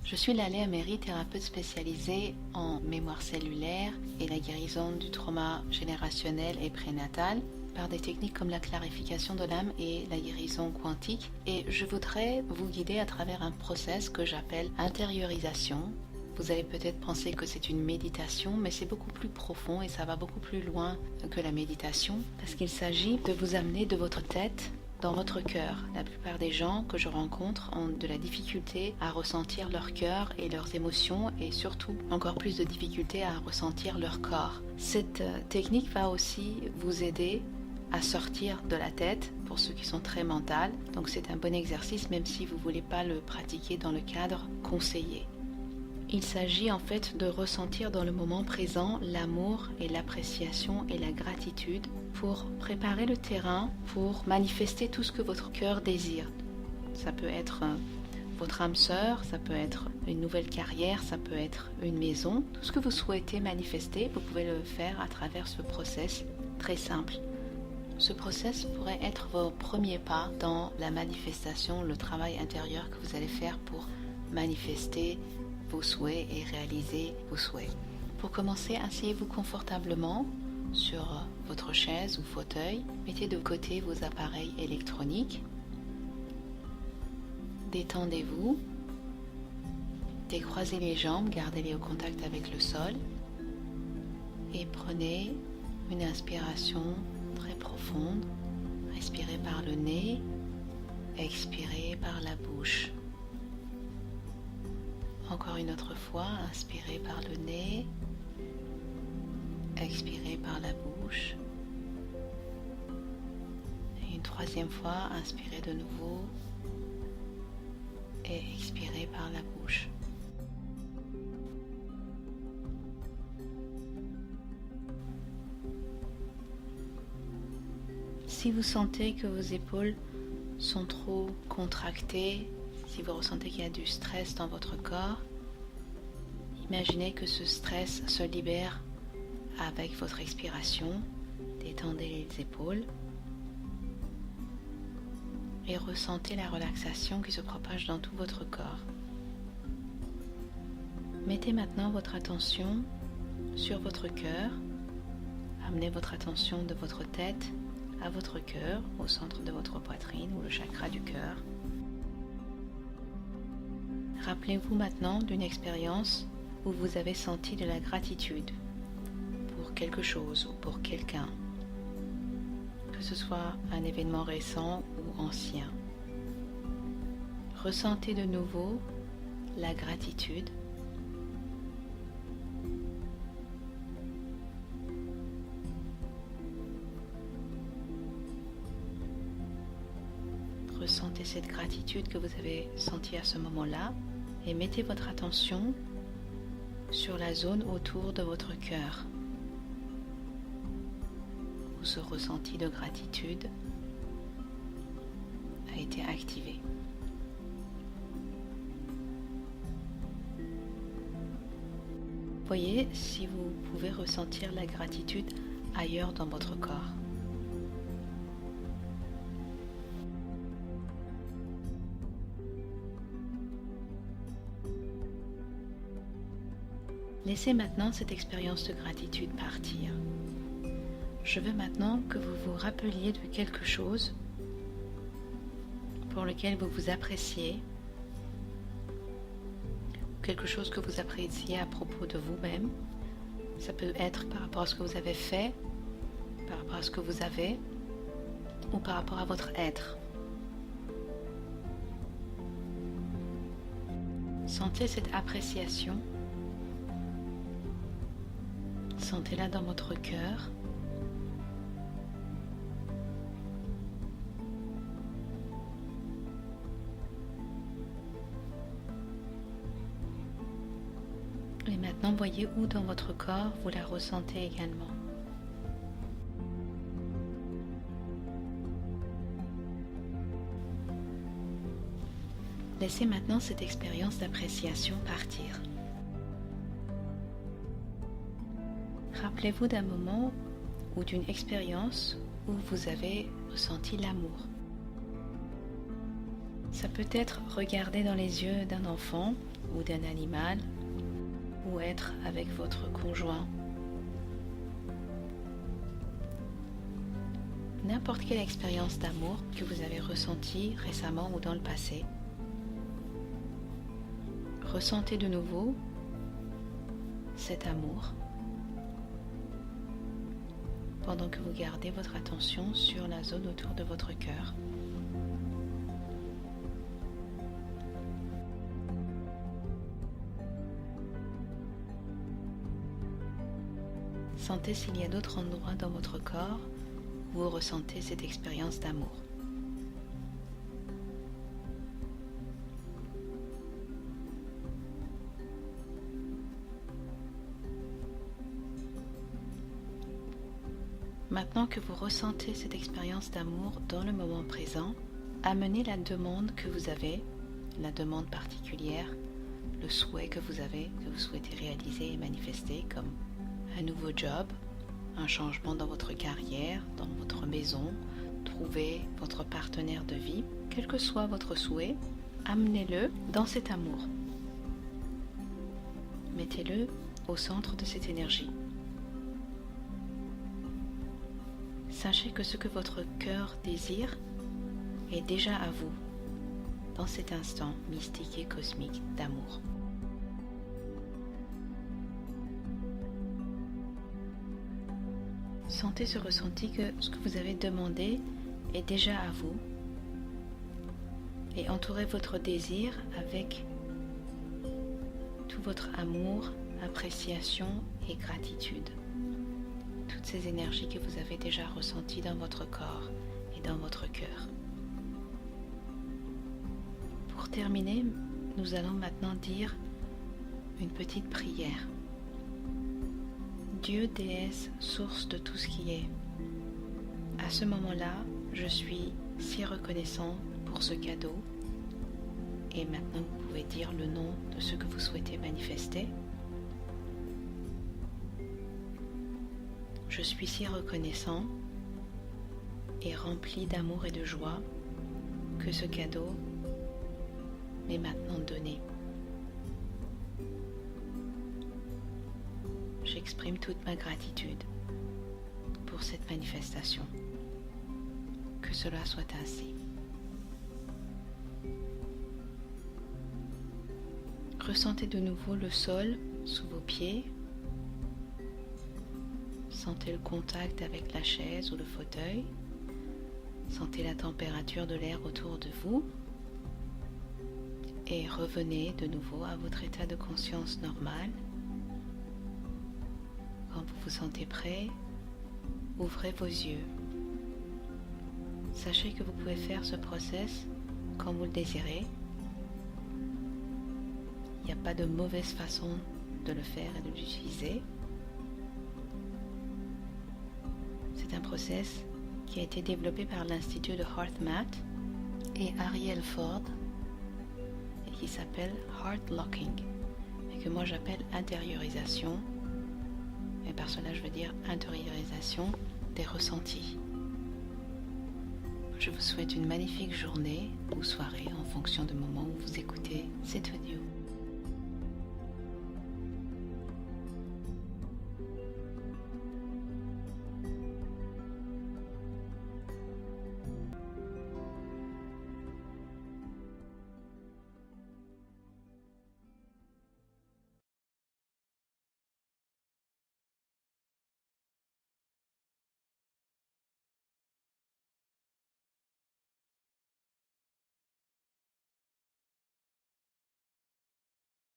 Je suis Laleh Ameri, thérapeute spécialisée en mémoire cellulaire et la guérison du trauma générationnel et prénatal par des techniques comme la clarification de l'âme et la guérison quantique. Et je voudrais vous guider à travers un process que j'appelle intériorisation. Vous allez peut-être penser que c'est une méditation, mais c'est beaucoup plus profond et ça va beaucoup plus loin que la méditation parce qu'il s'agit de vous amener de votre tête dans votre cœur. La plupart des gens que je rencontre ont de la difficulté à ressentir leur cœur et leurs émotions et surtout encore plus de difficulté à ressentir leur corps. Cette technique va aussi vous aider à sortir de la tête pour ceux qui sont très mentales. Donc c'est un bon exercice même si vous ne voulez pas le pratiquer dans le cadre conseillé. Il s'agit en fait de ressentir dans le moment présent l'amour et l'appréciation et la gratitude pour préparer le terrain pour manifester tout ce que votre cœur désire. Ça peut être votre âme sœur, ça peut être une nouvelle carrière, ça peut être une maison. Tout ce que vous souhaitez manifester, vous pouvez le faire à travers ce process très simple. Ce process pourrait être vos premiers pas dans la manifestation, le travail intérieur que vous allez faire pour manifester vos souhaits et réaliser vos souhaits. Pour commencer, asseyez-vous confortablement sur votre chaise ou fauteuil. Mettez de côté vos appareils électroniques. Détendez-vous. Décroisez les jambes, gardez-les au contact avec le sol. Et prenez une inspiration très profonde. Respirez par le nez, expirez par la bouche. Encore une autre fois, inspirez par le nez, expirez par la bouche. Et une troisième fois, inspirez de nouveau et expirez par la bouche. Si vous sentez que vos épaules sont trop contractées, si vous ressentez qu'il y a du stress dans votre corps, imaginez que ce stress se libère avec votre expiration. Détendez les épaules et ressentez la relaxation qui se propage dans tout votre corps. Mettez maintenant votre attention sur votre cœur. Amenez votre attention de votre tête à votre cœur, au centre de votre poitrine ou le chakra du cœur. Rappelez-vous maintenant d'une expérience où vous avez senti de la gratitude pour quelque chose ou pour quelqu'un, que ce soit un événement récent ou ancien. Ressentez de nouveau la gratitude. Ressentez cette gratitude que vous avez sentie à ce moment-là. Et mettez votre attention sur la zone autour de votre cœur où ce ressenti de gratitude a été activé. Voyez si vous pouvez ressentir la gratitude ailleurs dans votre corps. Laissez maintenant cette expérience de gratitude partir. Je veux maintenant que vous vous rappeliez de quelque chose pour lequel vous vous appréciez, quelque chose que vous appréciez à propos de vous-même. Ça peut être par rapport à ce que vous avez fait, par rapport à ce que vous avez, ou par rapport à votre être. Sentez cette appréciation. Sentez-la dans votre cœur. Et maintenant, voyez où dans votre corps vous la ressentez également. Laissez maintenant cette expérience d'appréciation partir. Rappelez-vous d'un moment ou d'une expérience où vous avez ressenti l'amour. Ça peut être regarder dans les yeux d'un enfant ou d'un animal, ou être avec votre conjoint. N'importe quelle expérience d'amour que vous avez ressentie récemment ou dans le passé. Ressentez de nouveau cet amour pendant que vous gardez votre attention sur la zone autour de votre cœur. Sentez s'il y a d'autres endroits dans votre corps où vous ressentez cette expérience d'amour. Maintenant que vous ressentez cette expérience d'amour dans le moment présent, amenez la demande que vous avez, la demande particulière, le souhait que vous avez, que vous souhaitez réaliser et manifester, comme un nouveau job, un changement dans votre carrière, dans votre maison, trouver votre partenaire de vie, quel que soit votre souhait, amenez-le dans cet amour. Mettez-le au centre de cette énergie. Sachez que ce que votre cœur désire est déjà à vous, dans cet instant mystique et cosmique d'amour. Sentez ce ressenti que ce que vous avez demandé est déjà à vous et entourez votre désir avec tout votre amour, appréciation et gratitude. Toutes ces énergies que vous avez déjà ressenties dans votre corps et dans votre cœur. Pour terminer, nous allons maintenant dire une petite prière. Dieu, déesse, source de tout ce qui est. À ce moment-là, je suis si reconnaissant pour ce cadeau. Et maintenant, vous pouvez dire le nom de ce que vous souhaitez manifester. Je suis si reconnaissant et rempli d'amour et de joie que ce cadeau m'est maintenant donné. J'exprime toute ma gratitude pour cette manifestation. Que cela soit ainsi. Ressentez de nouveau le sol sous vos pieds. Sentez le contact avec la chaise ou le fauteuil. Sentez la température de l'air autour de vous. Et revenez de nouveau à votre état de conscience normal. Quand vous vous sentez prêt, ouvrez vos yeux. Sachez que vous pouvez faire ce process quand vous le désirez. Il n'y a pas de mauvaise façon de le faire et de l'utiliser. C'est un process qui a été développé par l'Institut de HeartMath et Ariel Ford et qui s'appelle Heart Locking et que moi j'appelle intériorisation. Et par cela, je veux dire intériorisation des ressentis. Je vous souhaite une magnifique journée ou soirée en fonction du moment où vous écoutez cette audio.